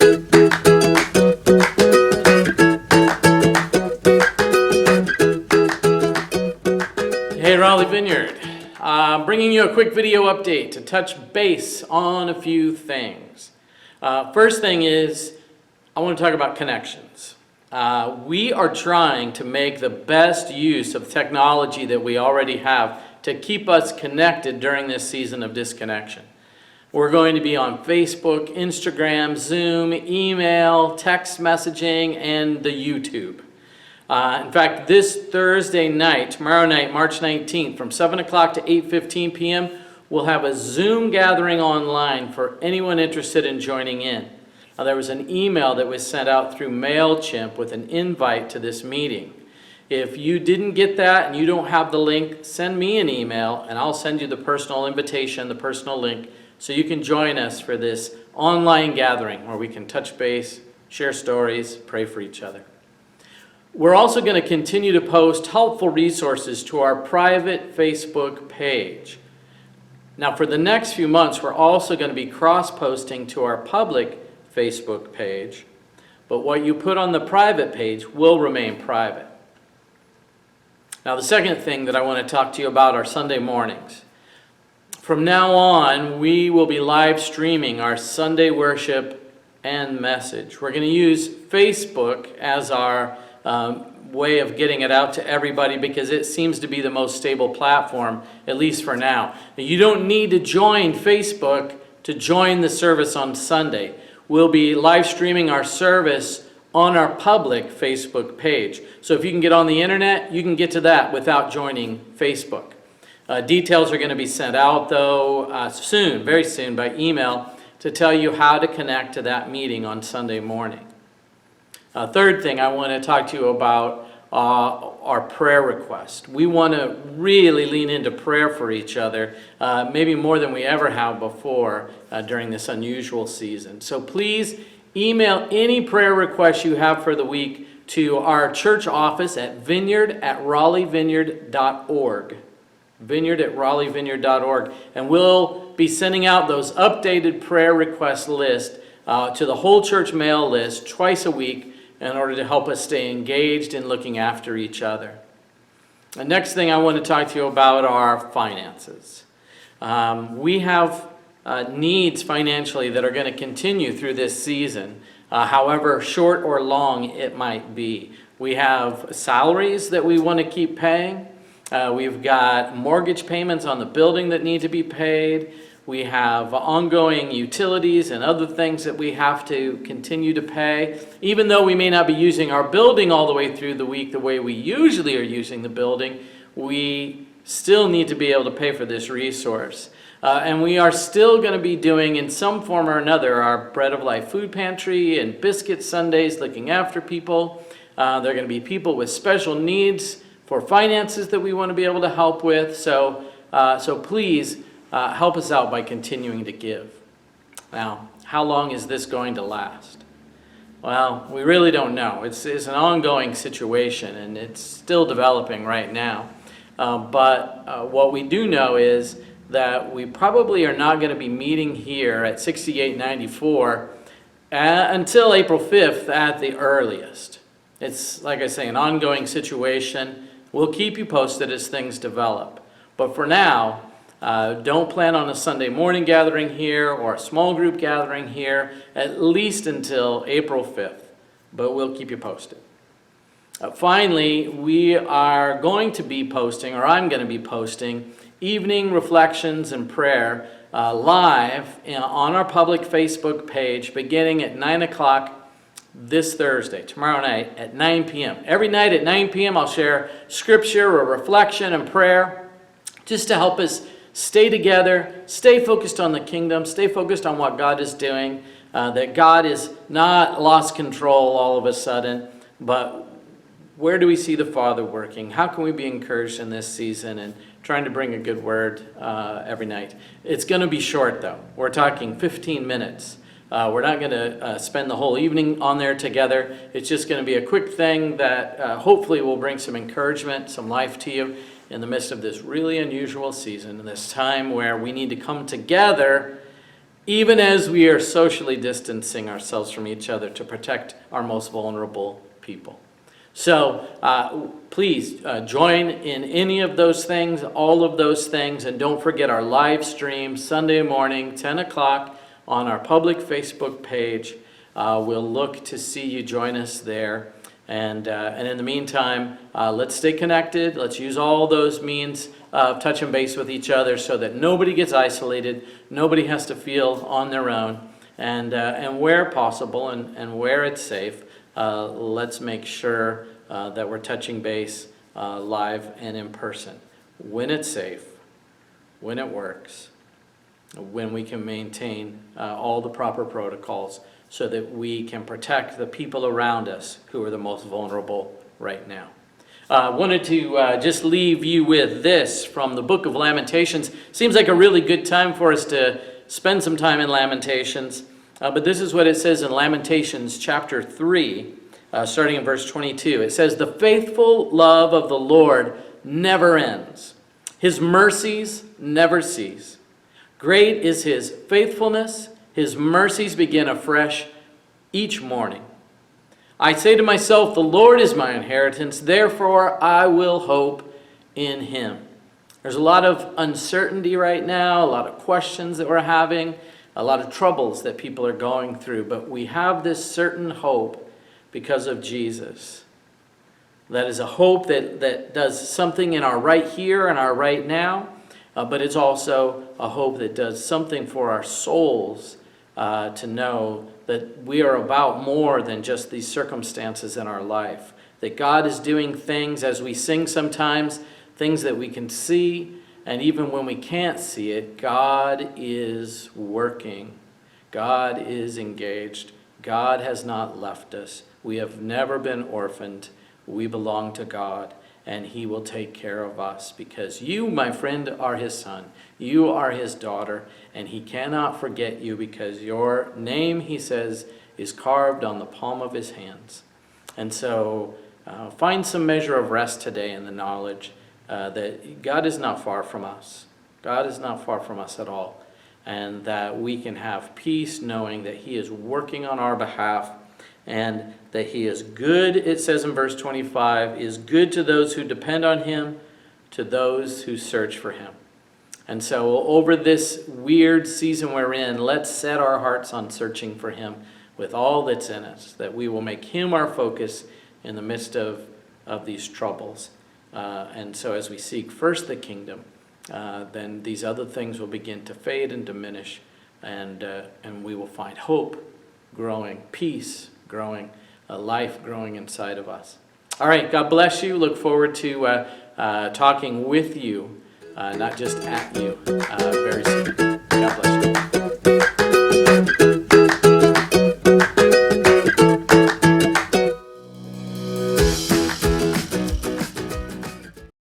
Hey, Raleigh Vineyard. Bringing you a quick video update to touch base on a few things. First thing is, I want to talk about connections. We are trying to make the best use of technology that we already have to keep us connected during this season of disconnection. We're going to be on Facebook, Instagram, Zoom, email, text messaging, and the YouTube. In fact, this Thursday night, tomorrow night, March 19th, from 7 o'clock to 8:15 p.m., we'll have a Zoom gathering online for anyone interested in joining in. Now, there was an email that was sent out through MailChimp with an invite to this meeting. If you didn't get that and you don't have the link, send me an email and I'll send you the personal invitation, the personal link, so you can join us for this online gathering where we can touch base, share stories, pray for each other. We're also going to continue to post helpful resources to our private Facebook page. Now, for the next few months, we're also going to be cross-posting to our public Facebook page, but what you put on the private page will remain private. Now, the second thing that I want to talk to you about are Sunday mornings. From now on, we will be live streaming our Sunday worship and message. We're going to use Facebook as our way of getting it out to everybody because it seems to be the most stable platform, at least for now. Now, you don't need to join Facebook to join the service on Sunday. We'll be live streaming our service on our public Facebook page. So if you can get on the internet, you can get to that without joining Facebook. Details are going to be sent out, though, soon, very soon, by email to tell you how to connect to that meeting on Sunday morning. Third thing I want to talk to you about our prayer request. We want to really lean into prayer for each other, maybe more than we ever have before during this unusual season. So please email any prayer requests you have for the week to our church office at vineyard@raleighvineyard.org. vineyard@raleighvineyard.org. And we'll be sending out those updated prayer request list to the whole church mail list twice a week in order to help us stay engaged in looking after each other. The next thing I want to talk to you about are finances. We have needs financially that are going to continue through this season, however short or long it might be. We have salaries that we want to keep paying. We've got mortgage payments on the building that need to be paid. We have ongoing utilities and other things that we have to continue to pay. Even though we may not be using our building all the way through the week the way we usually are using the building, we still need to be able to pay for this resource. And we are still going to be doing, in some form or another, our Bread of Life food pantry and biscuit Sundays, looking after people. There are going to be people with special needs for finances that we want to be able to help with. So please, help us out by continuing to give. Now, how long is this going to last? Well, we really don't know. It's an ongoing situation, and it's still developing right now. But what we do know is that we probably are not going to be meeting here at 6894 until April 5th at the earliest. It's, like I say, an ongoing situation. We'll keep you posted as things develop. But for now, don't plan on a Sunday morning gathering here or a small group gathering here, at least until April 5th, but we'll keep you posted. Finally, we are going to be posting, or I'm going to be posting, evening reflections and prayer live on our public Facebook page beginning at 9 o'clock this Thursday, tomorrow night at 9 p.m. Every night at 9 p.m. I'll share scripture or reflection and prayer just to help us stay together, stay focused on the kingdom, stay focused on what God is doing, that God is not lost control all of a sudden, but where do we see the Father working? How can we be encouraged in this season and trying to bring a good word every night? It's going to be short, though. We're talking 15 minutes. We're not going to spend the whole evening on there together. It's just going to be a quick thing that hopefully will bring some encouragement, some life to you in the midst of this really unusual season, and this time where we need to come together even as we are socially distancing ourselves from each other to protect our most vulnerable people. So please join in any of those things, all of those things, and don't forget our live stream Sunday morning, 10 o'clock on our public Facebook page. We'll look to see you join us there. And in the meantime, let's stay connected. Let's use all those means of touching base with each other so that nobody gets isolated, nobody has to feel on their own. And where possible and where it's safe, let's make sure that we're touching base live and in person. When it's safe, when it works, when we can maintain all the proper protocols so that we can protect the people around us who are the most vulnerable right now. I wanted to just leave you with this from the book of Lamentations. Seems like a really good time for us to spend some time in Lamentations. But this is what it says in Lamentations chapter 3, starting in verse 22. It says, "The faithful love of the Lord never ends. His mercies never cease. Great is his faithfulness. His mercies begin afresh each morning. I say to myself, the Lord is my inheritance, therefore I will hope in him." There's a lot of uncertainty right now, a lot of questions that we're having, a lot of troubles that people are going through, but we have this certain hope because of Jesus. That is a hope that does something in our right here and our right now, but it's also a hope that does something for our souls, to know that we are about more than just these circumstances in our life. That God is doing things, as we sing sometimes, things that we can see, and even when we can't see it, God is working. God is engaged. God has not left us. We have never been orphaned. We belong to God, and he will take care of us because you, my friend, are his son. You are his daughter, and he cannot forget you because your name, he says, is carved on the palm of his hands. And so find some measure of rest today in the knowledge that God is not far from us. God is not far from us at all. And that we can have peace knowing that he is working on our behalf and that he is good, it says in verse 25, is good to those who depend on him, to those who search for him. And so over this weird season we're in, let's set our hearts on searching for him with all that's in us, that we will make him our focus in the midst of these troubles. And so as we seek first the kingdom, then these other things will begin to fade and diminish, and we will find hope growing, peace growing, life growing inside of us. All right, God bless you. Look forward to talking with you, not just at you, very soon.